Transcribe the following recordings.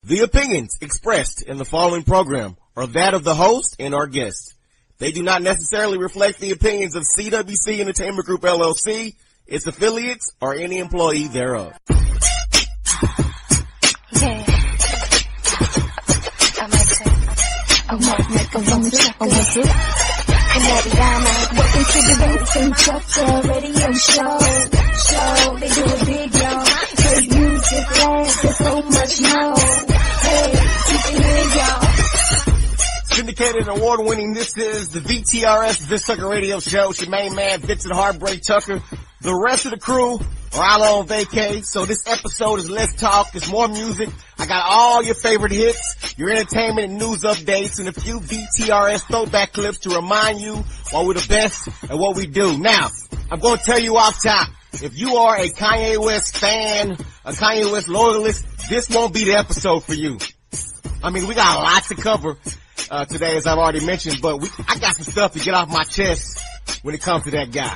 The opinions expressed in the following program are that of the host and our guests. They do not necessarily reflect the opinions of CWC Entertainment Group LLC, its affiliates, or any employee thereof. Yeah. I might make a woman check on my book. Welcome to the Vincent radio show. They do it big, y'all. Cause music lasts, there's so much more. Hey, keep it here, y'all. Syndicated and award-winning, this is the VTRS Vincent radio show. It's your main man, Vincent Heartbreak Tucker. The rest of the crew are out on vacay, so this episode is less talk, it's more music. I got all your favorite hits, your entertainment and news updates, and a few VTRS throwback clips to remind you why we're the best at what we do. Now, I'm going to tell you off top, if you are a Kanye West fan, a Kanye West loyalist, this won't be the episode for you. I mean, we got a lot to cover today, as I've already mentioned, but I got some stuff to get off my chest when it comes to that guy.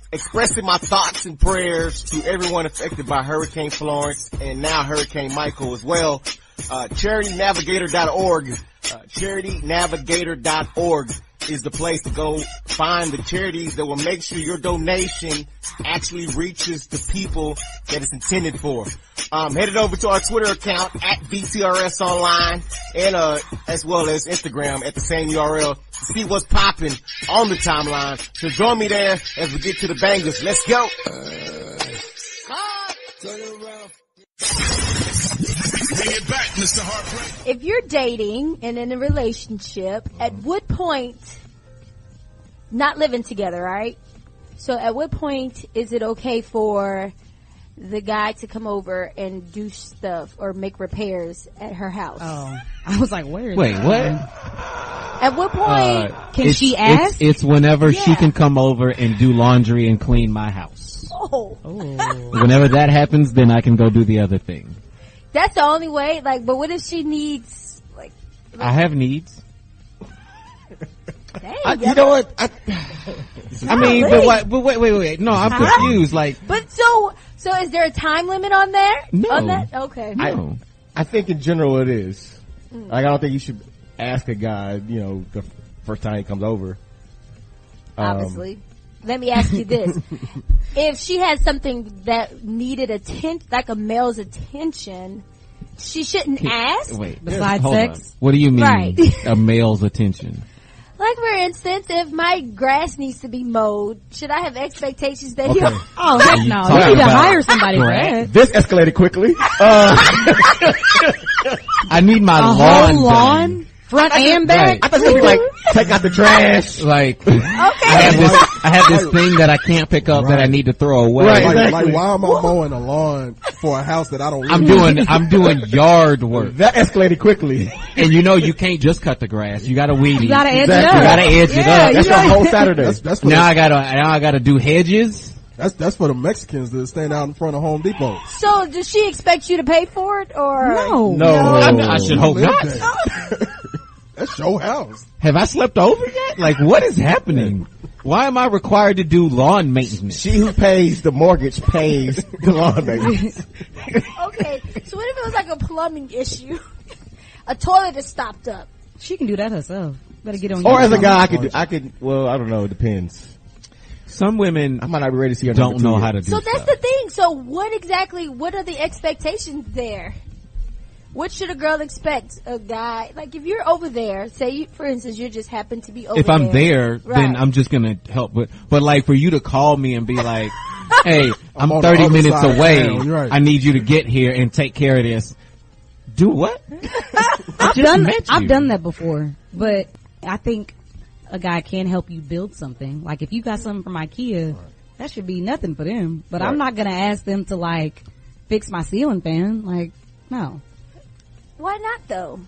Expressing my thoughts and prayers to everyone affected by Hurricane Florence and now Hurricane Michael as well. CharityNavigator.org. CharityNavigator.org is the place to go find the charities that will make sure your donation actually reaches the people that it's intended for. Head it over to our Twitter account at VTRS Online and as well as Instagram at the same URL to see what's popping on the timeline. So join me there as we get to the bangers. Let's go. Bring it back, Mr. Heartbreak. If you're dating and in a relationship, at what point, not living together, right? So at what point is it okay for the guy to come over and do stuff or make repairs at her house? Oh, I was like, where is Wait, that? what? At what point Can she ask? It's whenever she Yeah. can come over and do laundry and clean my house. Oh, Whenever that happens, then I can go do the other thing. that's the only way. Like, but what if she needs, like I have needs. dang, You know what? I mean, but wait. No, I'm confused. Like, But so is there a time limit on there? No. On that? Okay. no. I think in general it is. Like, I don't think you should ask a guy, the first time he comes over. Obviously. Let me ask you this. If she had something that needed like a male's attention, she shouldn't ask? Wait. Besides hold sex? on. What do you mean, Right. a male's attention? Like, for instance, if my grass needs to be mowed, should I have expectations that Okay. he'll... Oh, heck you no. talking You need to about hire somebody for grass? that. This escalated quickly. I need my A lawn whole done. lawn? Front and back? Right. I thought you were like, take out the trash. Like, Okay. I have this thing that I can't pick up that I need to throw away. Right. Like, why am I mowing a lawn for a house that I don't live in? I'm doing yard work. That escalated quickly. And you can't just cut the grass. You gotta weed it. You gotta edge Exactly. it up. You gotta edge it up. That's the whole Saturday. That's for Now I gotta do hedges. that's for the Mexicans that stand out in front of Home Depot. So, does she expect you to pay for it, or... No. I should hope Live not. there. That's your house. Have I slept over yet? Like, what is happening? Why am I required to do lawn maintenance? She who pays the mortgage pays the lawn maintenance. Okay, so what if it was like a plumbing issue? A toilet is stopped up. She can do that herself. Better get on Or your as a phone. guy, I don't know, it depends. Some women I might not be ready to see her don't number know two how yet. to do So stuff. that's the thing. So what are the expectations there? What should a girl expect? A guy, like if you're over there, say for instance, you just happen to be over If there. I'm there, Right. then I'm just gonna help. But like for you to call me and be like, hey, I'm on the 30 other minutes side of away. town, right. I need you to get here and take care of this. Do what? I've met you. done that before, but I think a guy can help you build something. Like if you got something from IKEA, that should be nothing for them. But I'm not gonna ask them to like fix my ceiling fan. Like, no, Why not though?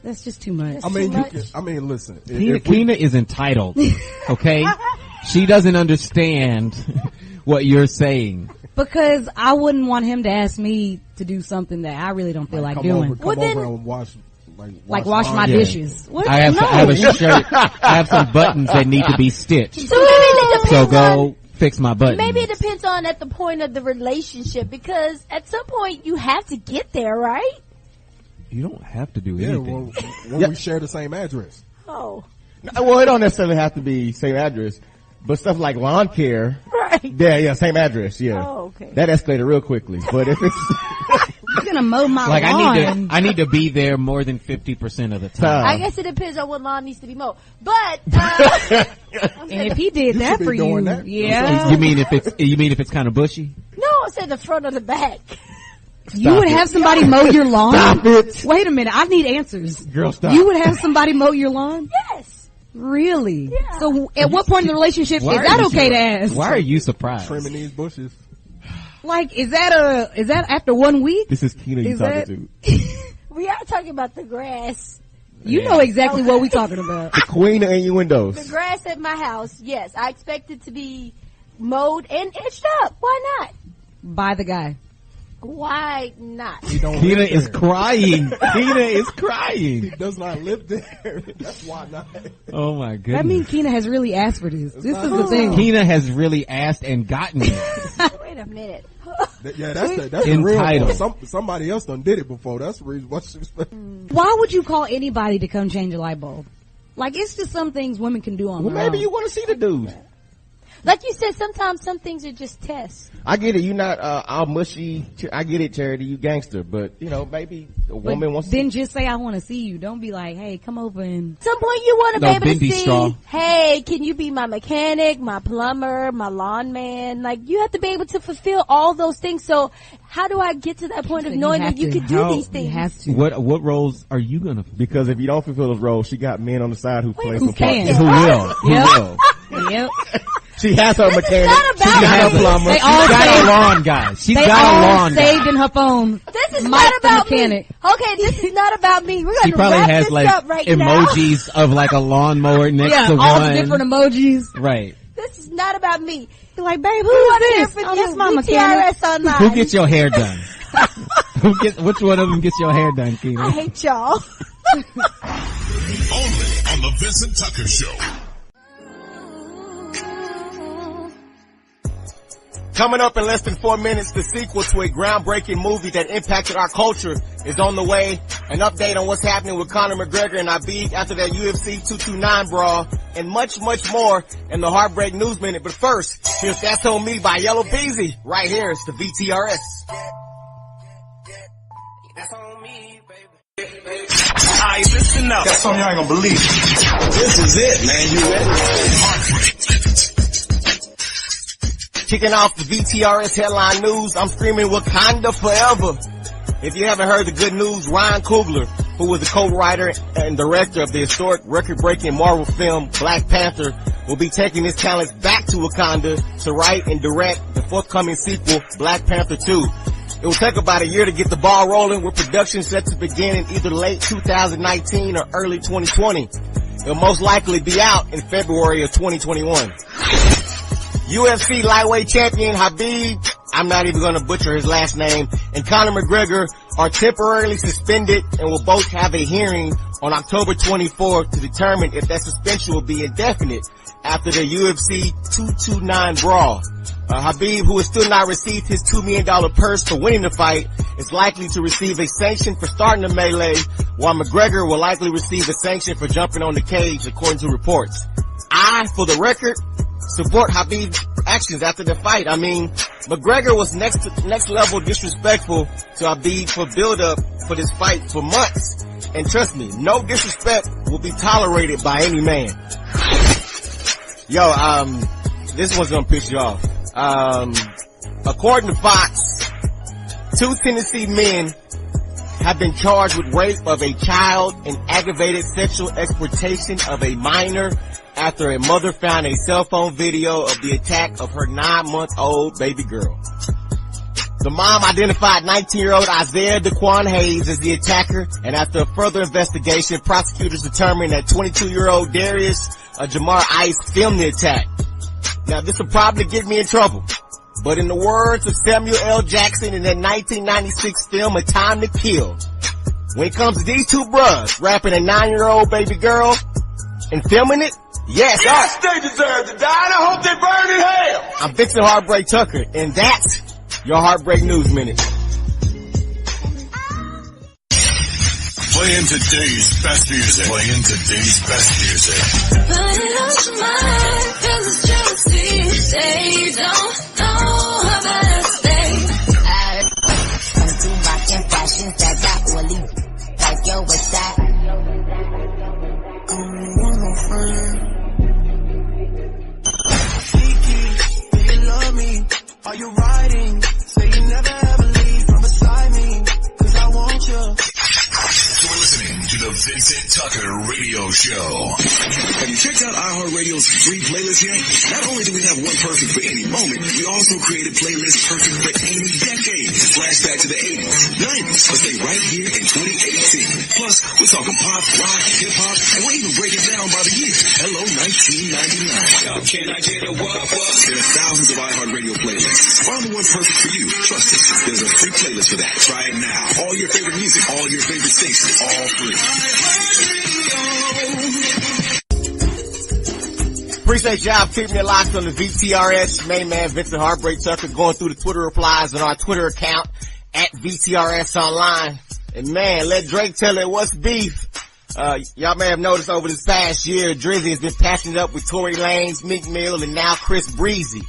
that's just too much. I mean, too much. listen. Keena is entitled. Okay, she doesn't understand what you're saying. Because I wouldn't want him to ask me to do something that I really don't feel like doing. Come Well, then- over and wash Wash my laundry. dishes. What? I have No. a shirt. I have some buttons that need to be stitched. So maybe it depends So on, go fix my buttons. Maybe it depends on at the point of the relationship, because at some point you have to get there, right? You don't have to do Yeah, anything. when we share the same address. Oh. Well, it don't necessarily have to be same address, but stuff like lawn care. Right. Yeah, same address, yeah. Oh, okay. That escalated real quickly, but if it's... You're gonna mow my Like lawn. I need to be there more than 50% of the time. I guess it depends on what lawn needs to be mowed. But, And if he did You that should for be doing you, that. yeah. You mean if it's kind of bushy? no, I said the front or the back. You would have somebody mow your lawn? Stop it. Wait a minute, I need answers. Girl, stop. You would have somebody mow your lawn? Yes. Really? Yeah. So at what point in the relationship is that okay to ask? Why are you surprised? Trimming these bushes. Like, is that after 1 week? This is Keena you Is talking that- to. We are talking about the grass. You know exactly what we're talking about. The queen of innuendos. The grass at my house, yes. I expect it to be mowed and etched up. Why not? By the guy. Why not? He don't Keena live is there. crying. Keena is He crying. does not live there. That's why not. Oh my goodness. That means Keena has really asked for this. This is the thing. Keena has really asked and gotten it. Wait a minute. Yeah, that's the real Entitled. one. Somebody else done did it before. That's the reason why she was. Why would you call anybody to come change a light bulb? Like, it's just some things women can do on Well, their maybe own. you want to see the dude. Like you said, sometimes some things are just tests. I get it. You're not all mushy. I get it, Charity. You gangster, but you know, maybe a woman wants. Then just say, I want to see you. Don't be like, hey, come over and... At some point you want to No, be able to bendy see, straw. hey, can you be my mechanic, my plumber, my lawn man? Like, you have to be able to fulfill all those things. So how do I get to that point of You knowing have that you to. can do How- these things? You have to. What roles are you gonna? Because if you don't fulfill those roles, she got men on the side who play who some can? parts. Who will? Who Yep. will? Yep. She has her mechanic. not about She got her me. plumber. They She all got Got saved. a lawn guy. She's They got a all lawn guy. saved in her phone. This is Mike not the about mechanic. me. Okay, this is not about me. We're She going to probably wrap has this like up right now. emojis of like a lawnmower next Yeah, to all one. the different emojis. Right. This is not about me. You're like, babe, who We is want to hear this? from Oh, you. that's my mechanic. VTRS online. Who gets your hair done? Which one of them gets your hair done, I Keena? hate y'all. Only on the Vincent Tucker Show. Coming up in less than 4 minutes, the sequel to a groundbreaking movie that impacted our culture is on the way. An update on what's happening with Conor McGregor and Habib after that UFC 229 brawl, and much, much more in the Heartbreak News Minute. But first, here's That's On Me by Yellow Beezy. Right here, it's the VTRS. That's on me, baby. Alright, listen up. That's something y'all ain't gonna believe. This is it, man. You ready? Heartbreak. Kicking off the VTRS headline news, I'm screaming Wakanda forever. If you haven't heard the good news, Ryan Coogler, who was the co-writer and director of the historic record-breaking Marvel film Black Panther, will be taking his talents back to Wakanda to write and direct the forthcoming sequel, Black Panther 2. It will take about a year to get the ball rolling, with production set to begin in either late 2019 or early 2020. It'll most likely be out in February of 2021. UFC lightweight champion Habib, I'm not even gonna butcher his last name, and Conor McGregor are temporarily suspended and will both have a hearing on October 24th to determine if that suspension will be indefinite after the UFC 229 brawl. Habib, who has still not received his $2 million purse for winning the fight, is likely to receive a sanction for starting the melee, while McGregor will likely receive a sanction for jumping on the cage, according to reports. I, for the record, support Habib's actions after the fight. I mean, McGregor was next level disrespectful to Habib for build up for this fight for months. And trust me, no disrespect will be tolerated by any man. Yo, this one's gonna piss you off. According to Fox, 2 Tennessee men have been charged with rape of a child and aggravated sexual exploitation of a minor after a mother found a cell phone video of the attack of her 9-month-old baby girl. The mom identified 19-year-old Isaiah Daquan Hayes as the attacker, and after a further investigation, prosecutors determined that 22-year-old Darius Jamar Ice filmed the attack. Now, this will probably get me in trouble, but in the words of Samuel L. Jackson in that 1996 film, A Time to Kill, when it comes to these two bruhs rapping a 9-year-old baby girl and filming it, Yes, they deserve to die, and I hope they burn in hell. I'm Vincent Heartbreak Tucker, and that's your Heartbreak News Minute. Playing today's best music. Put it on your mind, 'cause it's jealousy. They don't know how bad I stay. I do rockin' fashions that got Wally. Like, yo, what's that? Kiki, do you love me? Are you riding? Say you never ever leave from beside me, 'cause I want you. You're listening to the Vincent Tucker Radio Show. Have you checked out iHeartRadio's free playlist yet? Not only do we have one perfect for any moment, we also created playlists perfect for any decade. Flashback to the 80s, 90s, or stay right here in 2018. Plus, we're talking pop, rock, hip-hop, and we'll even break it down by the year. Hello, 1999. Can I get a what? There are thousands of iHeartRadio playlists. Find the one perfect for you. Trust us, there's a free playlist for that. Try it now. All your favorite music, all your favorite stations, all free. Appreciate y'all keeping it locked on the VTRS. Main man Vincent Heartbreak Tucker going through the Twitter replies on our Twitter account at VTRS Online. And man, let Drake tell it what's beef. Y'all may have noticed over this past year, Drizzy has been patching it up with Tory Lanez, Meek Mill, and now Chris Breezy.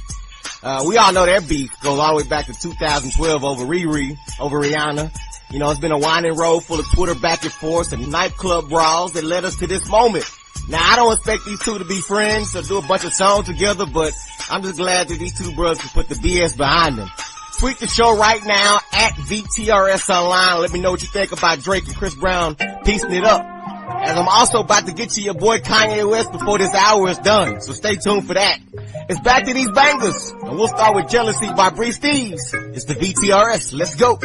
We all know their beef goes all the way back to 2012 over Rihanna. You know, it's been a winding road full of Twitter back and forth and nightclub brawls that led us to this moment. Now, I don't expect these two to be friends or do a bunch of songs together, but I'm just glad that these two brothers can put the BS behind them. Tweet the show right now at VTRS Online. Let me know what you think about Drake and Chris Brown piecing it up. As I'm also about to get to your boy Kanye West before this hour is done, so stay tuned for that. It's back to these bangers, and we'll start with Jealousy by Bree Steves. It's the VTRS. Let's go.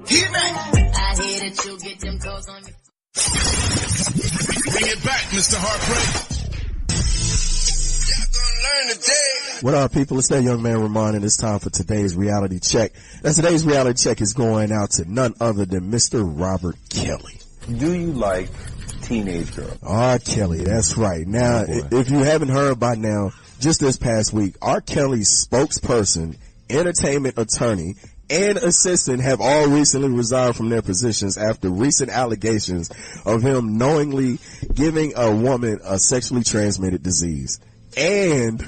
Hit me. I hear that you get them calls on your Bring it back, Mr. Heartbreak. Y'all gonna learn today. What up, people? It's that young man Ramon, and it's time for today's reality check. And today's reality check is going out to none other than Mr. Robert Kelly. Do you like teenage girls? R. Kelly, that's right. Now, if you haven't heard by now, just this past week, R. Kelly's spokesperson, entertainment attorney, and assistant have all recently resigned from their positions after recent allegations of him knowingly giving a woman a sexually transmitted disease and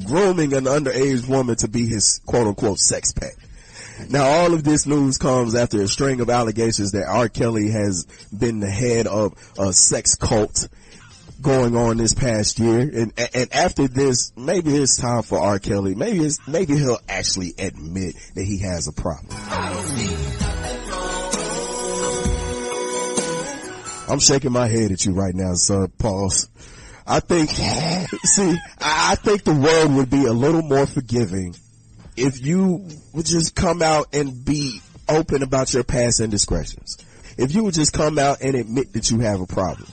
grooming an underage woman to be his quote-unquote sex pet. Now, all of this news comes after a string of allegations that R. Kelly has been the head of a sex cult going on this past year. And after this, maybe it's time for R. Kelly. Maybe he'll actually admit that he has a problem. I'm shaking my head at you right now, sir. Pause. I think the world would be a little more forgiving if you would just come out and be open about your past indiscretions. If you would just come out and admit that you have a problem.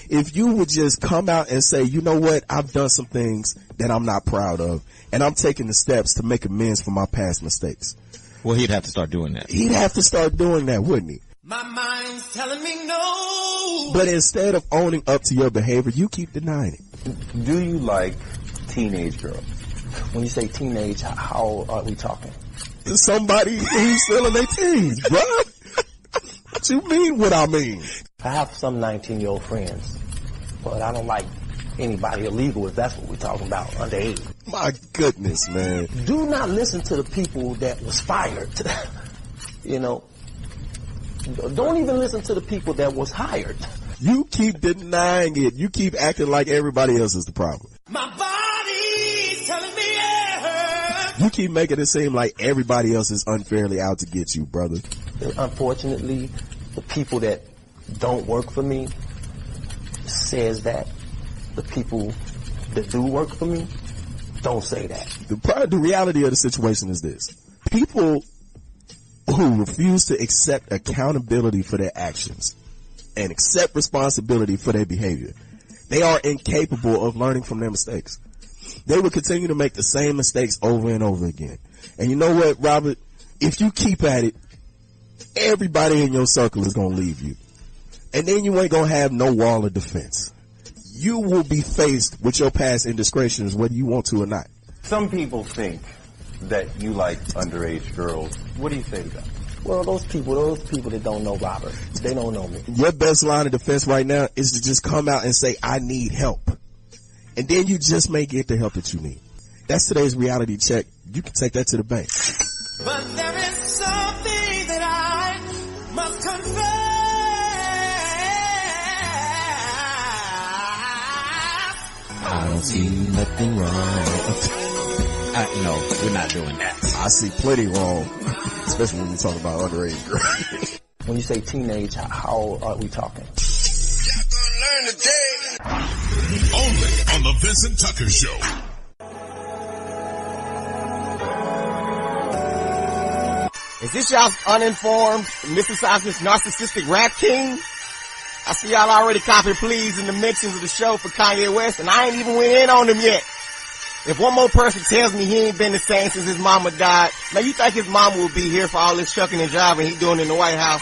If you would just come out and say, you know what, I've done some things that I'm not proud of, and I'm taking the steps to make amends for my past mistakes. Well, he'd have to start doing that. He'd have to start doing that, wouldn't he? My mind's telling me no. But instead of owning up to your behavior, you keep denying it. Do you like teenage girls? When you say teenage, how old are we talking? Somebody who's still in their teens, bro. What you mean what I mean? I have some 19-year-old friends, but I don't like anybody illegal if that's what we're talking about, underage. My goodness, man. Do not listen to the people that was fired. You know, don't even listen to the people that was hired. You keep denying it. You keep acting like everybody else is the problem. My body's telling me yeah. You keep making it seem like everybody else is unfairly out to get you, brother. Unfortunately, the people that don't work for me says that. The people that do work for me don't say that. The reality of the situation is this. People who refuse to accept accountability for their actions and accept responsibility for their behavior, they are incapable of learning from their mistakes. They will continue to make the same mistakes over and over again. And you know what, Robert? If you keep at it, everybody in your circle is going to leave you. And then you ain't going to have no wall of defense. you will be faced with your past indiscretions whether you want to or not. Some people think that you like underage girls. What do you say to that? Well, those people that don't know Robert, they don't know me. Your best line of defense right now is to just come out and say, I need help. And then you just may get the help that you need. That's today's reality check. You can take that to the bank. But there is something that I must confess. I don't see nothing wrong. No, we're not doing that. I see plenty wrong, especially when you talk about underage girls. When you say teenage, how old are we talking? Y'all gonna learn today. Only on the Vincent Tucker Show. Is this y'all's uninformed, misogynist, narcissistic rap king? I see y'all already copied pleas in the mentions of the show for Kanye West, and I ain't even went in on him yet. If one more person tells me he ain't been the same since his mama died, man, you think his mama will be here for all this shucking and jiving he doing in the White House?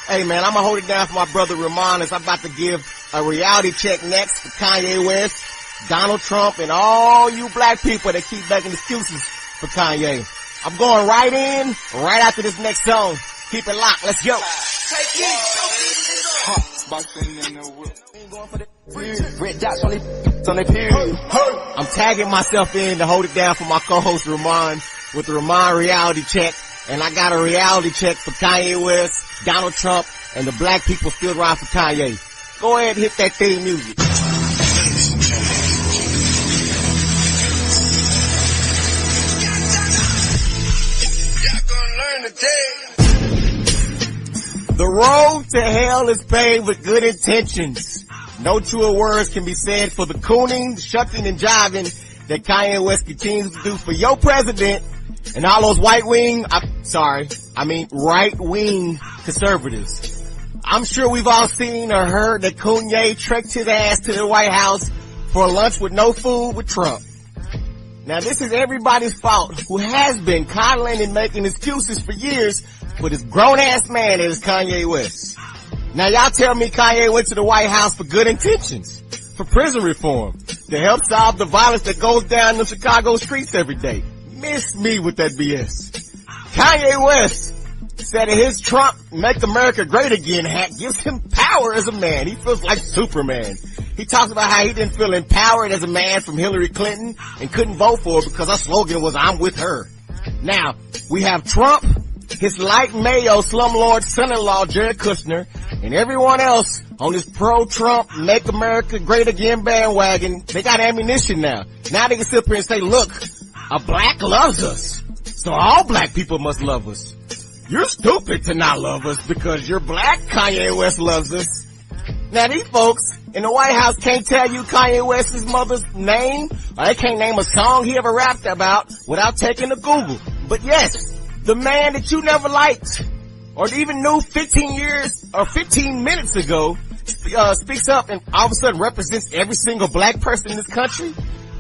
Hey man, I'm gonna hold it down for my brother Ramon as I'm about to give a reality check next for Kanye West, Donald Trump, and all you black people that keep making excuses for Kanye. I'm going right in, right after this next song. Keep it locked. Let's go. Red dots on the period. I'm tagging myself in to hold it down for my co-host Ramon with the Ramon reality check. And I got a reality check for Kanye West, Donald Trump, and the black people still ride for Kanye. Go ahead and hit that theme music. Y'all gonna learn today. The road to hell is paved with good intentions. No truer words can be said for the cooning, shucking, and jiving that Kanye West continues to do for your president and all those right-wing conservatives. I'm sure we've all seen or heard that Kanye trekked his ass to the White House for lunch with no food with Trump. Now this is everybody's fault who has been coddling and making excuses for years for this grown-ass man that is Kanye West. Now y'all tell me Kanye went to the White House for good intentions, for prison reform, to help solve the violence that goes down the Chicago streets every day. Miss me with that BS. Kanye West said that his Trump Make America Great Again hat gives him power as a man. He feels like Superman. He talks about how he didn't feel empowered as a man from Hillary Clinton and couldn't vote for her because our slogan was I'm with her. Now, we have Trump, his light mayo slumlord son-in-law Jared Kushner, and everyone else on this pro-Trump Make America Great Again bandwagon. They got ammunition now. Now they can sit up here and say, look, a black loves us, so all black people must love us. You're stupid to not love us because you're black. Kanye West loves us. Now these folks in the White House can't tell you Kanye West's mother's name, or they can't name a song he ever rapped about without taking to Google. But yes, the man that you never liked or even knew 15 years or 15 minutes ago speaks up and all of a sudden represents every single black person in this country.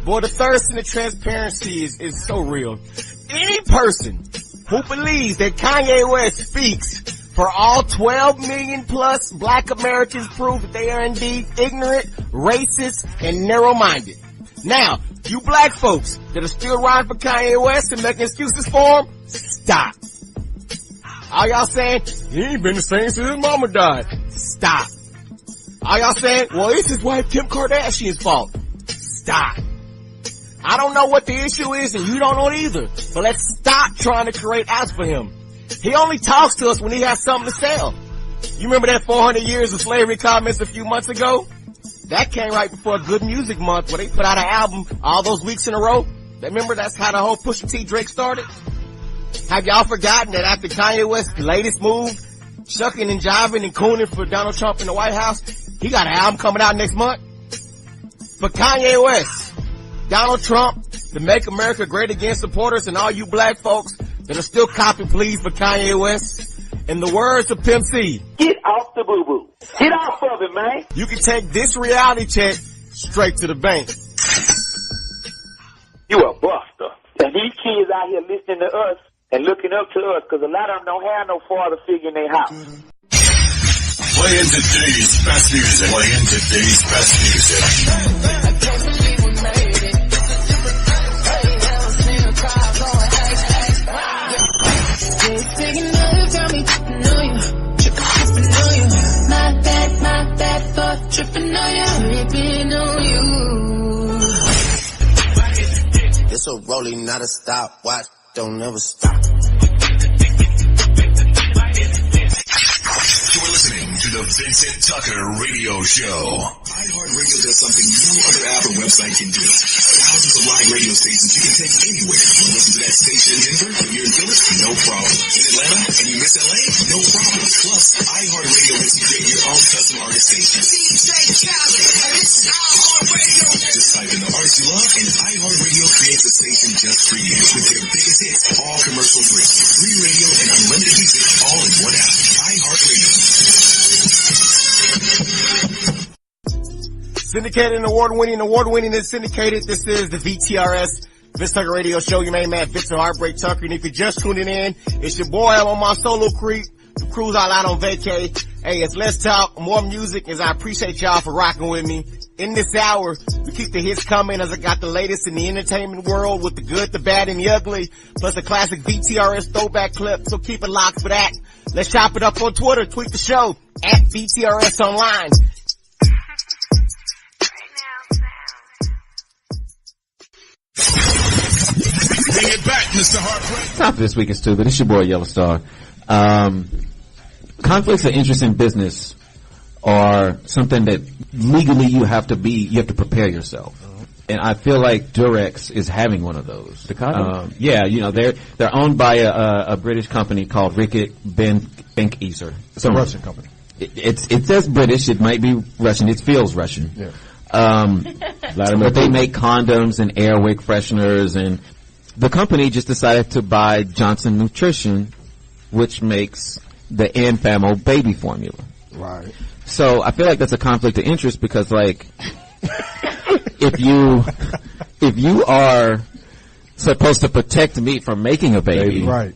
Boy, the thirst and the transparency is so real. Any person who believes that Kanye West speaks for all 12 million plus black Americans prove that they are indeed ignorant, racist, and narrow-minded. Now, you black folks that are still riding for Kanye West and making excuses for him, stop. All y'all saying, he ain't been the same since his mama died. Stop. All y'all saying, well, it's his wife Kim Kardashian's fault. Stop. I don't know what the issue is and you don't know it either, but let's stop trying to create outs for him. He only talks to us when he has something to sell. You remember that 400 years of slavery comments a few months ago? That came right before a Good Music Month where they put out an album all those weeks in a row. Remember that's how the whole Pusha T Drake started? Have y'all forgotten that after Kanye West's latest move, shucking and jiving and cooning for Donald Trump in the White House, he got an album coming out next month? But Kanye West, Donald Trump, the Make America Great Again supporters, and all you black folks that are still copying pleas for Kanye West, in the words of Pimp C, get off the boo-boo. Get off of it, man. You can take this reality check straight to the bank. You a buster. And these kids out here listening to us and looking up to us because a lot of them don't have no father figure in their house. Playing today's best music. Playing today's best music. I can't believe we made it. Hey, never seen a crowd going Just taking another time, me tripping on you. Tripping on you. My bad for tripping on you. Tripping on you. It's a rolling, not a stopwatch. Don't ever stop. You're listening to the Vincent Tucker Radio Show. iHeartRadio does something no other app or website can do. Thousands of live radio stations you can take anywhere. Want to listen to that station in Denver? If you're in Philly, no problem. In Atlanta and you miss LA? No problem. Plus, iHeartRadio lets you create your own custom artist station. DJ Khaled, and it's iHeartRadio. Just type in the artist you love and iHeartRadio creates a station just for you. With their biggest hits, all commercial free. Free radio and unlimited music all in one app. iHeartRadio. Syndicated and award-winning and syndicated. This is the VTRS Vincent Tucker Radio Show. Your main man, Vincent Heartbreak Tucker. And if you're just tuning in, it's your boy. I'm on my solo creep. The crew's all out on vacay. Hey, it's Let's Talk, more music, as I appreciate y'all for rocking with me. In this hour, we keep the hits coming as I got the latest in the entertainment world with the good, the bad, and the ugly, plus a classic VTRS throwback clip, so keep it locked for that. Let's chop it up on Twitter, tweet the show, at VTRS Online. Bring it back, Mr. Heartbreak. Time for this week is stupid. It's your boy Yellow Star. Conflicts of interest in business are something that legally you have to prepare yourself. And I feel like Durex is having one of those. The condom? Yeah, you know, they're owned by a British company called Ricket Benckiser. It's a Russian company. It says British. It might be Russian. It feels Russian. Yeah. But they make condoms and airwick fresheners, and the company just decided to buy Johnson Nutrition, which makes the Enfamo baby formula. Right. So I feel like that's a conflict of interest because, like, if you are supposed to protect me from making a baby, right,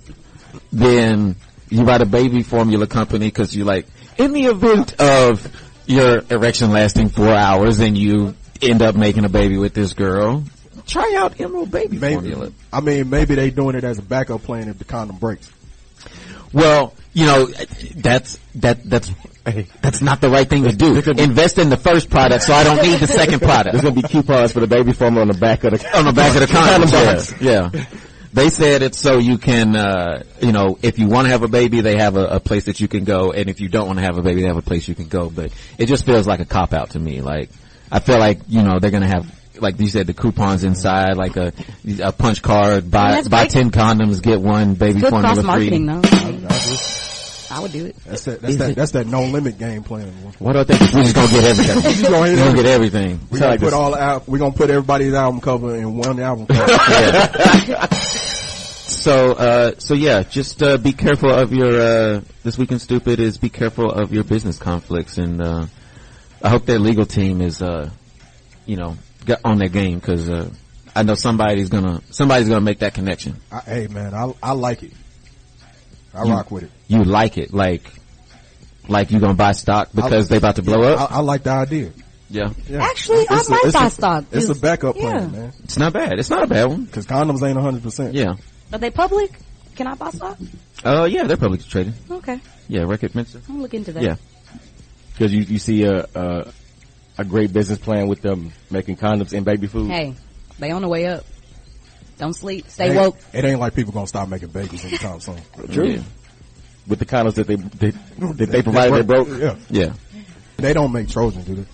then you write a baby formula company because you like, in the event of your erection lasting 4 hours and you end up making a baby with this girl, try out Emerald baby formula. I mean, maybe they doing it as a backup plan if the condom breaks. Well, you know, that's not the right thing to do. Invest in the first product, so I don't need the second product. There's gonna be coupons for the baby formula on the back of the condom box. Yeah. They said it's so you can, you know, if you want to have a baby, they have a place that you can go, and if you don't want to have a baby, they have a place you can go. But it just feels like a cop out to me. Like, I feel like, you know, they're gonna have, like you said, the coupons inside, like a punch card, buy 10 condoms, get one baby formula free. Marketing, though. I would do it. That's that no limit game plan. What do I think? We're just gonna get everything. We're gonna get everything. We're gonna put we're gonna put everybody's album cover in one album cover. Yeah. So yeah, just be careful of your this week in stupid is be careful of your business conflicts, and I hope their legal team is you know, get on their game, because I know somebody's gonna make that connection. Hey man, I like it. I rock with it. You like it, like you gonna buy stock because they about to blow up? I like the idea. Yeah. Actually, I might buy stock. It's a backup plan, man. It's not bad. It's not a bad one. Because condoms ain't 100%. Yeah. Are they public? Can I buy stock? Yeah, they're publicly traded. Okay. Yeah, Record Minster. I'll look into that. Yeah. Because you see a great business plan with them making condoms and baby food. Hey, they on the way up. Don't sleep. Stay woke. It ain't like people gonna stop making babies anytime soon. True. Yeah. With the condoms that they provided, they broke. Yeah. Yeah. They don't make Trojan, do they?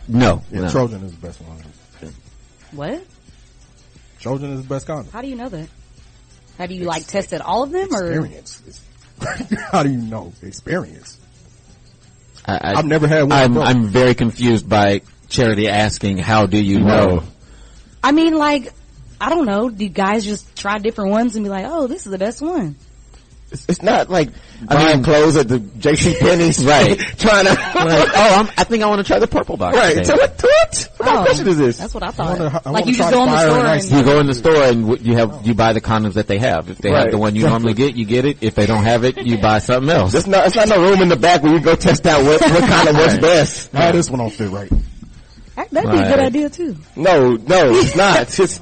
No. Yeah, No. Trojan is the best one. What? Trojan is the best condom. How do you know that? Have you like tested all of them, or experience? How do you know? Experience. I've never had one. I'm very confused by Charity asking, "How do you know?" I mean, like, I don't know. Do guys just try different ones and be like, "Oh, this is the best one"? It's not like buying clothes at the J.C. Penney's, right? Trying to I think I want to try the purple box. Right? So what kind of question is this? That's what I thought. I You just go in the store and you go in the store and you buy the condoms that they have. If they have the one you normally get, you get it. If they don't have it, you buy something else. It's not no room in the back where you go test out what kind of works best. Nah, this one don't fit right. That'd be a good idea too. No, it's not. It's just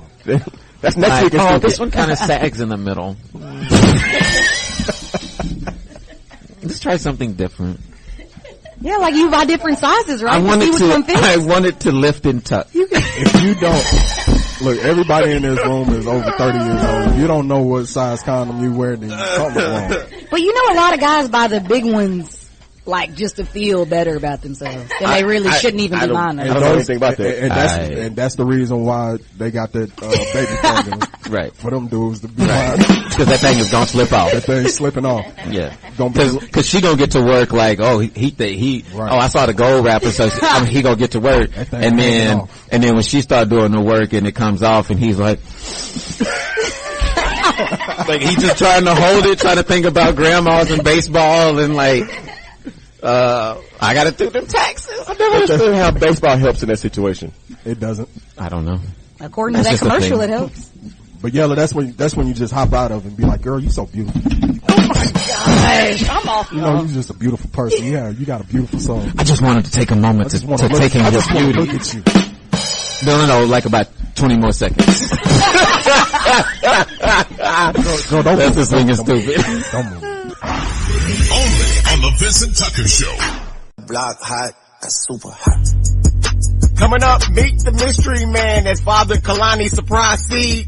that's next week. Oh, this one kind of sags in the middle. Let's try something different. Yeah, like you buy different sizes, right? I wanted to lift and tuck. If you don't, look, everybody in this room is over 30 years old. If you don't know what size condom you wear, then something's wrong. But you know, a lot of guys buy the big ones, like just to feel better about themselves, and they really shouldn't even be buying them. I don't know anything about that. And that's the reason why they got that baby formula. Right. For them dudes to be buying. Because that thing is gonna slip off. That thing's slipping off. Yeah. Because she gonna get to work like, oh, right. Oh, I saw the gold wrapper, so he gonna get to work, and then when she start doing the work and it comes off, and he's like, like he's just trying to hold it, trying to think about grandmas and baseball, and like, I gotta do them taxes. I never understood how baseball helps in that situation. It doesn't. I don't know. According to that commercial, it helps. But Yella, that's when you just hop out of it and be like, girl, you so beautiful. Oh my gosh, I'm off. You know, you're just a beautiful person. Yeah, you got a beautiful soul. I just wanted to take a moment to take in your beauty. Look at you. No, like about 20 more seconds. Girl, don't that's just being stupid. Don't move. Only on the Vincent Tucker Show. Block hot, that's super hot. Coming up, meet the mystery man that fathered Kalani's surprise seed,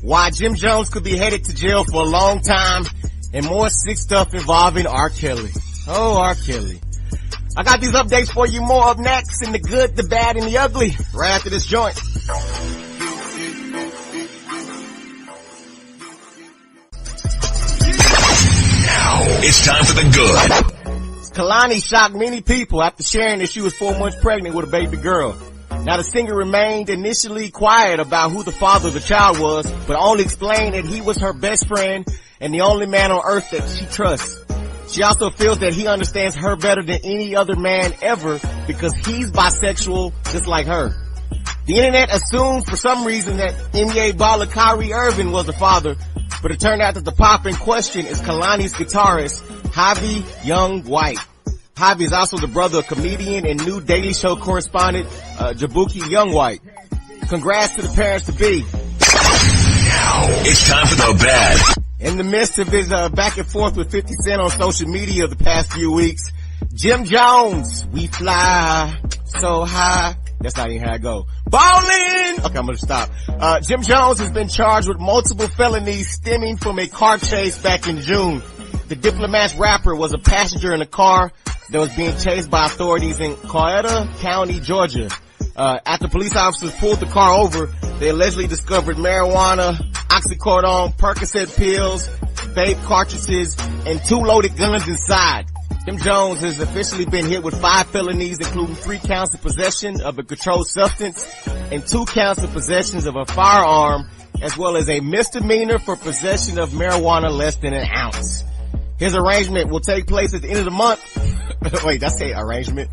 why Jim Jones could be headed to jail for a long time, and more sick stuff involving R. Kelly. Oh, R. Kelly. I got these updates for you, more up next, in the good, the bad, and the ugly, right after this joint. Now, it's time for the good. Kalani shocked many people after sharing that she was 4 months pregnant with a baby girl. Now, the singer remained initially quiet about who the father of the child was, but only explained that he was her best friend and the only man on earth that she trusts. She also feels that he understands her better than any other man ever because he's bisexual just like her. The internet assumed for some reason that NBA baller Kyrie Irving was the father, but it turned out that the pop in question is Kalani's guitarist, Javi Young White. Javi is also the brother of comedian and new Daily Show correspondent, Jabuki Young White. Congrats to the parents-to-be. Now, it's time for the bad. In the midst of his back and forth with 50 Cent on social media the past few weeks, Jim Jones, we fly so high. That's not even how I go. Ballin'! Okay, I'm gonna stop. Jim Jones has been charged with multiple felonies stemming from a car chase back in June. The Diplomat's rapper was a passenger in a car that was being chased by authorities in Kanye'd County, Georgia. After police officers pulled the car over, they allegedly discovered marijuana, oxycodone, Percocet pills, vape cartridges, and 2 loaded guns inside. Jim Jones has officially been hit with 5 felonies, including 3 counts of possession of a controlled substance and 2 counts of possession of a firearm, as well as a misdemeanor for possession of marijuana less than an ounce. His arraignment will take place at the end of the month. Wait, that's a arrangement.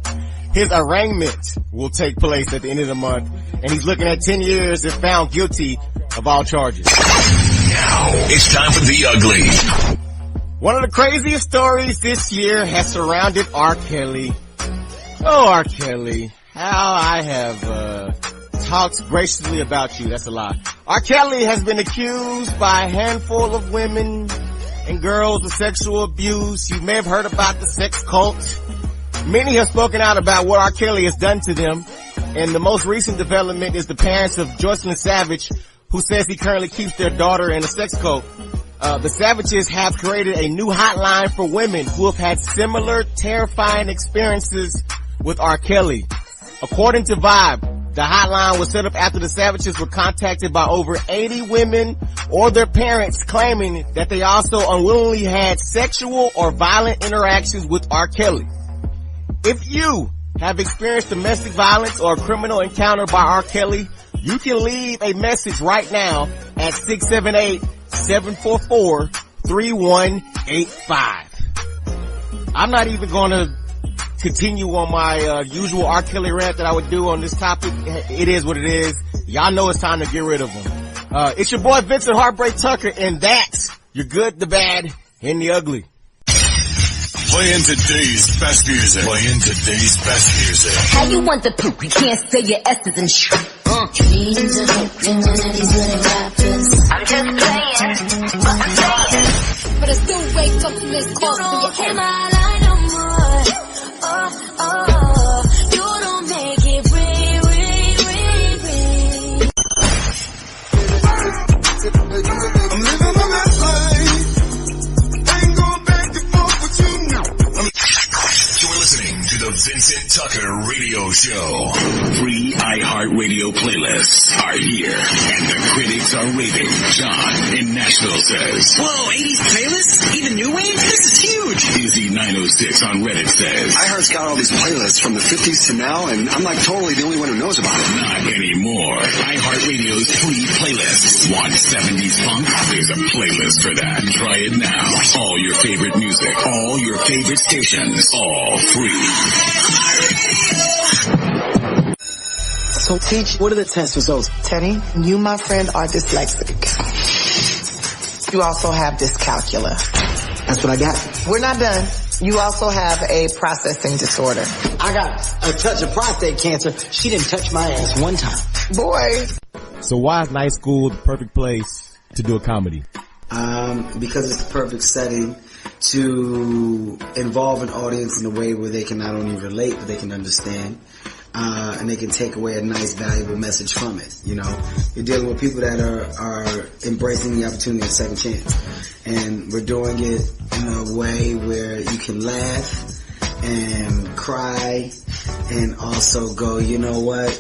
His arraignment will take place at the end of the month, and he's looking at 10 years if found guilty of all charges. Now, it's time for the ugly. One of the craziest stories this year has surrounded R. Kelly. Oh, R. Kelly, how I have talked graciously about you. That's a lie. R. Kelly has been accused by a handful of women and girls of sexual abuse. You may have heard about the sex cult. Many have spoken out about what R. Kelly has done to them, and the most recent development is the parents of Joycelyn Savage, who says he currently keeps their daughter in a sex cult. The Savages have created a new hotline for women who have had similar terrifying experiences with R. Kelly. According to Vibe, the hotline was set up after the Savages were contacted by over 80 women or their parents claiming that they also unwillingly had sexual or violent interactions with R. Kelly. If you have experienced domestic violence or a criminal encounter by R. Kelly, you can leave a message right now at 678-744-4647. 3185. I'm not even gonna continue on my usual R. Kelly rant that I would do on this topic. It is what it is. Y'all know it's time to get rid of him. It's your boy Vincent Heartbreak Tucker, and that's your good, the bad, and the ugly. Playing today's best music. Playing today's best music. How you want the poop? You can't say your S's and shit. Dreams of hoping none of these little rappers. I'm just playing, but I'm saying. But I still wake up from this call. You don't hit my line no more. You don't make it ring, ring, ring, ring. I'm living my best life. Ain't going back and forth with you now. You're listening to the Vincent Tucker Radio Show. Free iHeartRadio playlists are here, and the critics are raving. John in Nashville says, "Whoa, 80s playlists? Even new wave? This is huge." Izzy 906 on Reddit says, iHeart's got all these playlists from the 50s to now, and I'm like totally the only one who knows about it. not anymore. iHeartRadio's free playlists. Want 70s funk? There's a playlist for that. Try it now. All your favorite music, all your favorite stations, all free. So teach, what are the test results? Teddy, you, my friend, are dyslexic. You also have dyscalculia. That's what I got. We're not done. You also have a processing disorder. I got a touch of prostate cancer. She didn't touch my ass one time. Boy. So why is night school the perfect place to do a comedy? Because it's the perfect setting to involve an audience in a way where they can not only relate, but they can understand. And they can take away a nice, valuable message from it. You know, you're dealing with people that are embracing the opportunity of a second chance. And we're doing it in a way where you can laugh and cry and also go, you know what?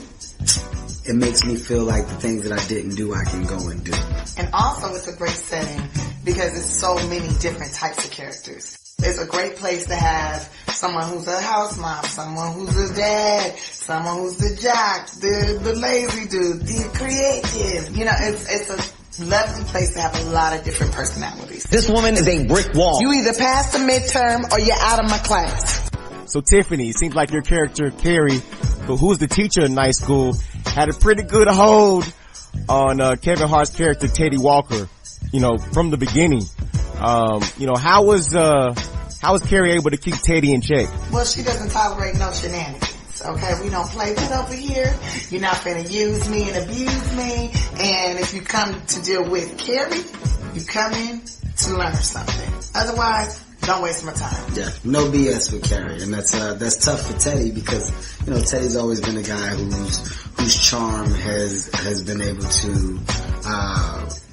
It makes me feel like the things that I didn't do, I can go and do. And also it's a great setting because it's so many different types of characters. It's a great place to have someone who's a house mom, someone who's a dad, someone who's the jock, the lazy dude, the creative. You know, it's a lovely place to have a lot of different personalities. This woman is a brick wall. You either pass the midterm or you're out of my class. So Tiffany, it seems like your character, Carrie, but who's the teacher in night school, had a pretty good hold on Kevin Hart's character, Teddy Walker, you know, from the beginning. You know, how was Carrie able to keep Teddy in check? Well, she doesn't tolerate no shenanigans. Okay, we don't play with over here. You're not finna use me and abuse me. And if you come to deal with Carrie, you come in to learn something. Otherwise, don't waste my time. Yeah, no BS with Carrie, and that's tough for Teddy because you know Teddy's always been a guy whose charm has been able to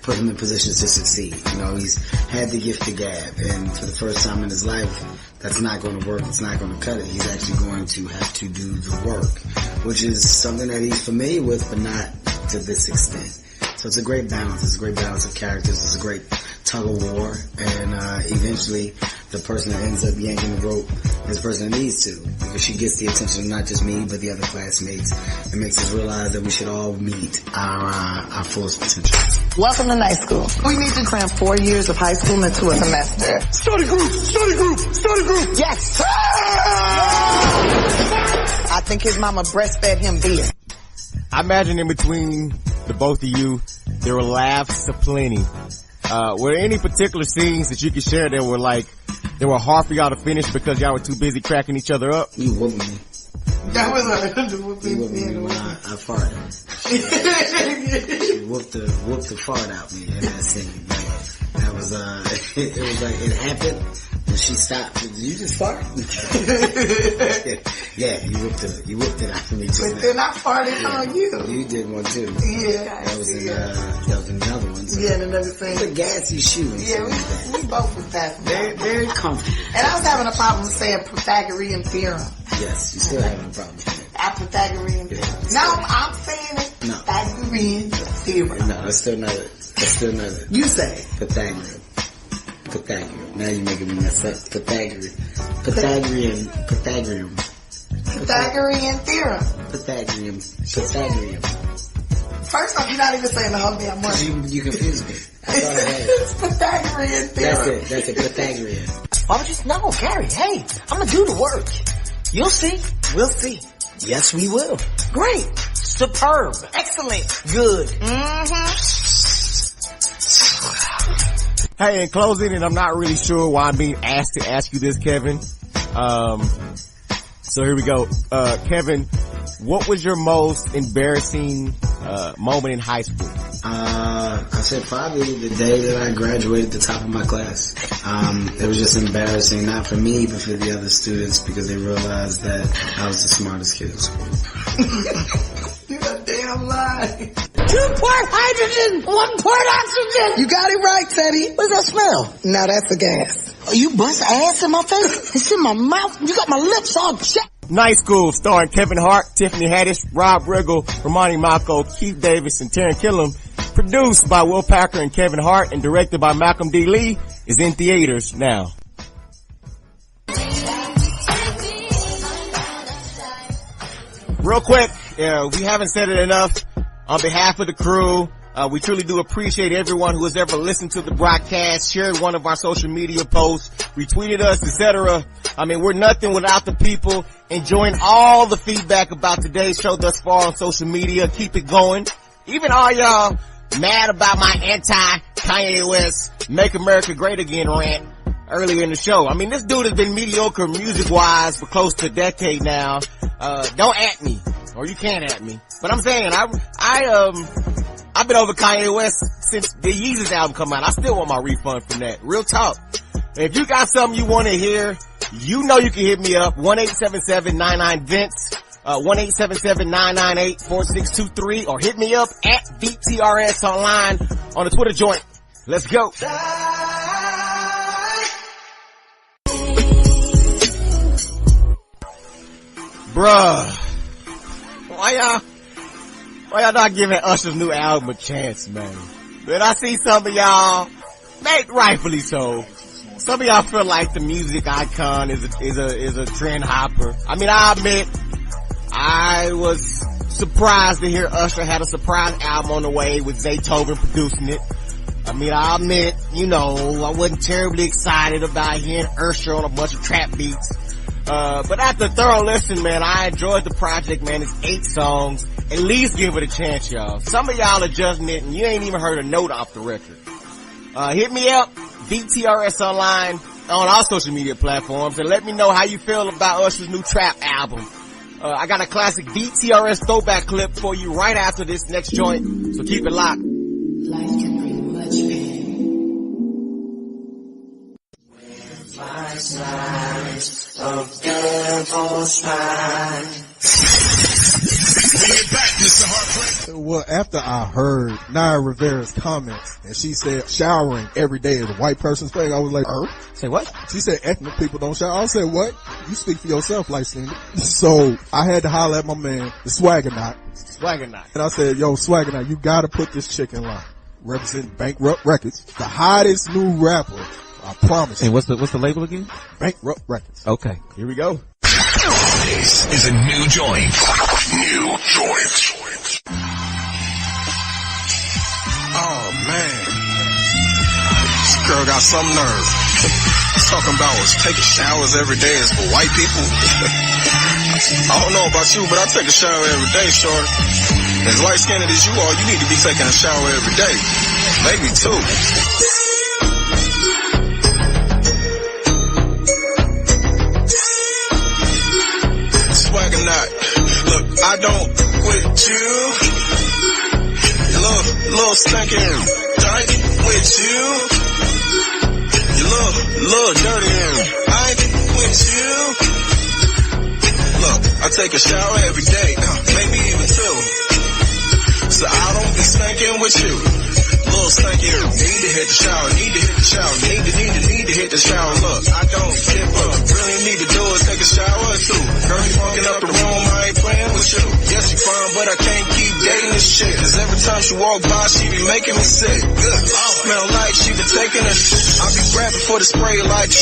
put him in positions to succeed. You know, he's had the gift of gab, and for the first time in his life, that's not going to work. It's not going to cut it. He's actually going to have to do the work, which is something that he's familiar with, but not to this extent. So it's a great balance. It's a great balance of characters. It's a great tug of war, and eventually the person that ends up yanking the rope is the person that needs to, because she gets the attention of not just me but the other classmates. It makes us realize that we should all meet our fullest potential. Welcome to night school. We need to cram 4 years of high school into a semester. Study group, study group, study group. Yes. I think his mama breastfed him beer. I imagine in between the both of you, there were laughs aplenty. Were there any particular scenes that you could share that were hard for y'all to finish because y'all were too busy cracking each other up? You whooped me. That was You whooped me when I farted. She whooped the fart out me in that scene. That was it was like it happened and she stopped. Did you just fart? Yeah, you whooped it out of me. But then I farted on you. You did one too. Yeah. That was another one. So yeah, another thing. It's a gassy shoe. Yeah, we both was passing. Very, very comfortable. And I was having a problem saying Pythagorean theorem. Yes, you still having a problem saying it. Pythagorean theorem. No, I'm saying it. No. Pythagorean theorem. No, that's still not it. You say it. Pythagorean. Now you're making me mess up. Pythagorean theorem. Pythagorean. First off, you're not even saying the whole damn word. You confused me. I thought I had it. It's Pythagorean theorem. That's it, Pythagorean. Why would you? No, Gary, hey, I'm gonna do the work. You'll see. We'll see. Yes, we will. Great. Superb. Excellent. Good. Hey, in closing, and I'm not really sure why I'm being asked to ask you this, Kevin. So here we go. Kevin, what was your most embarrassing moment in high school? I said probably the day that I graduated the top of my class. It was just embarrassing, not for me, but for the other students, because they realized that I was the smartest kid in school. You a damn lie. 2-part hydrogen, 1-part oxygen. You got it right, Teddy. What's that smell? Now that's the gas. Oh, you bust ass in my face? It's in my mouth. You got my lips all shut. Night School, starring Kevin Hart, Tiffany Haddish, Rob Riggle, Romani Malco, Keith Davis, and Taryn Killam. Produced by Will Packer and Kevin Hart and directed by Malcolm D. Lee, is in theaters now. Real quick, we haven't said it enough. On behalf of the crew, we truly do appreciate everyone who has ever listened to the broadcast, shared one of our social media posts, retweeted us, etc. I mean, we're nothing without the people. Enjoying all the feedback about today's show thus far on social media. Keep it going. Even all y'all mad about my anti-Kanye West Make America Great Again rant earlier in the show. I mean, this dude has been mediocre music-wise for close to a decade now. Don't at me. Or you can't at me. But I'm saying, I've been over Kanye West since the Yeezus album come out. I still want my refund from that. Real talk. If you got something you want to hear, you know you can hit me up. 1-877-99-VINCE. 1-877-998-4623, or hit me up at VTRS online on the Twitter joint. Let's go. Bruh. Why y'all not giving Usher's new album a chance, man? But I see some of y'all, rightfully so. Some of y'all feel like the music icon is a trend hopper. I mean, I admit, I was surprised to hear Usher had a surprise album on the way with Zaytoven producing it. I mean, I admit, I wasn't terribly excited about hearing Usher on a bunch of trap beats. But after a thorough listen, man, I enjoyed the project, man. It's 8 songs. At least give it a chance, y'all. Some of y'all are judging it and you ain't even heard a note off the record. Hit me up, VTRS online on all social media platforms, and let me know how you feel about Usher's new trap album. I got a classic VTRS throwback clip for you right after this next joint, so keep it locked. Life can bring much pain. With my signs of devil's mind. Bring it back, Mr. Heartbreak. Well, after I heard Naya Rivera's comments, and she said showering every day is a white person's thing, I was like, Say what? She said ethnic people don't shower. I said, what? You speak for yourself, like Cindy. So I had to holler at my man, the Swagger Knot. And I said, yo, Swagger Knot, you gotta put this chick in line. Representing Bankrupt Records, the hottest new rapper, I promise you. And what's the label again? Bankrupt Records. Okay. Here we go. This is a new joint. New joint. Oh man, this girl got some nerve. Talking about us taking showers every day is for white people. I don't know about you, but I take a shower every day, shorty. As light skinned as you are, you need to be taking a shower every day. Maybe 2. Swagger Knot. Look, I don't with you. Little stinking dyke with you. You little dirty. I ain't with you. Look, I take a shower every day, maybe even 2. So I don't be stinking with you. Little stinking, need to hit the shower, need to hit the shower, need to hit the shower. Look, I don't give up. Really need to do is take a shower or 2. Girl, you walking up the room, I ain't playing with you. Yes, you fine, but I can't keep dating this shit. Cause every time she walk by, she be making me sick. Good. Smell like she been taking a I be grabbing for the spray like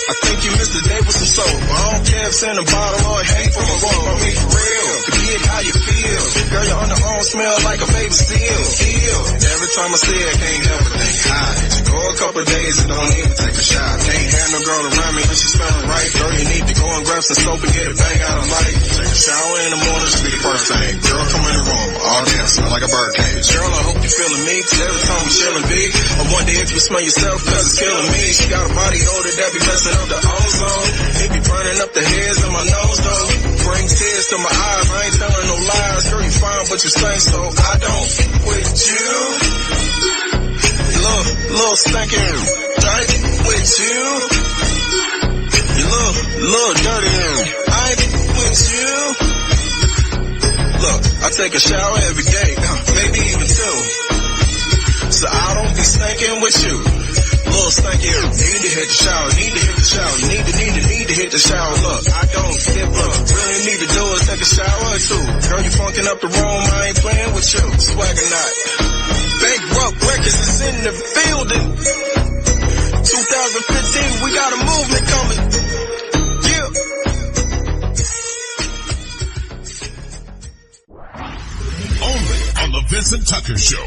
I think you missed the day with some soap. I don't care if it's in a bottle or a handful of rope. I mean, for real, to be it how you feel. Girl, your underarm smell like a baby steel. Every time I see it, can't help but think high. You go a couple of days and don't even take a shot. Can't have no girl around me when she's smelling right. Girl, you need to go and grab some soap and get a bang out of light. Take a shower in the morning, should be the first thing. Girl, come in the room, all damn, smell like a bird cage. Girl, I hope you feeling me, cause every time we chillin' big. I wonder if you smell yourself, cause it's killing me. She got a body odor that be messing up the ozone. It be burning up the hairs in my nose though. Brings tears to my eyes, I ain't telling no lies. Girl, you fine, but you stink, so I don't with you. Little stinking dirty with you. You little dirty, I ain't with you. Look, I take a shower every day, maybe even two. So I don't be stinking with you. Little stinky, need to hit the shower, need to hit the shower, need to hit the shower. Look, I don't skip up. Really need to do is take a shower or two. Girl, you funkin' up the room, I ain't playing with you. Swagger not. Bankrupt Records is in the building. 2015, we got a movement coming. Yeah. Only on the Vincent Tucker Show.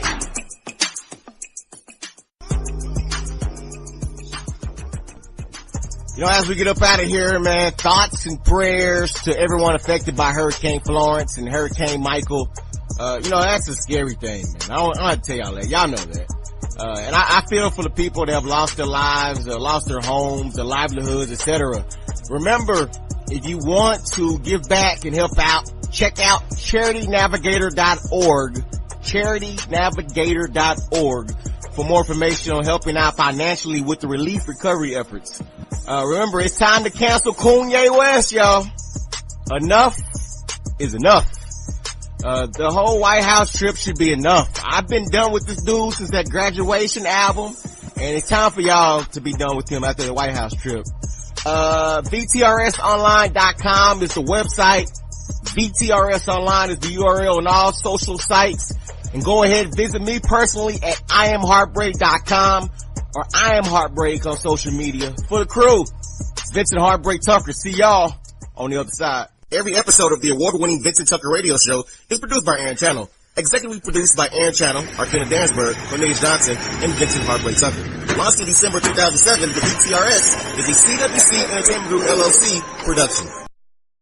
You know, as we get up out of here, man, thoughts and prayers to everyone affected by Hurricane Florence and Hurricane Michael. You know, that's a scary thing, man. I don't have to tell y'all that. Y'all know that. And I feel for the people that have lost their lives, lost their homes, their livelihoods, etc. Remember, if you want to give back and help out, check out charitynavigator.org, charitynavigator.org for more information on helping out financially with the relief recovery efforts. Remember, it's time to cancel Kanye West, y'all. Enough is enough. The whole White House trip should be enough. I've been done with this dude since that graduation album, and it's time for y'all to be done with him after the White House trip. VTRSonline.com is the website. VTRS Online is the URL on all social sites. And go ahead and visit me personally at IamHeartbreak.com or I Am Heartbreak on social media. For the crew, it's Vincent Heartbreak Tucker. See y'all on the other side. Every episode of the award-winning Vincent Tucker Radio Show is produced by Aaron Channel. Executively produced by Aaron Channel, Arkenna Dansberg, Cornelius Johnson, and Vincent Heartbreak Tucker. Launched in December 2007, the VTRS is a CWC Entertainment Group LLC production.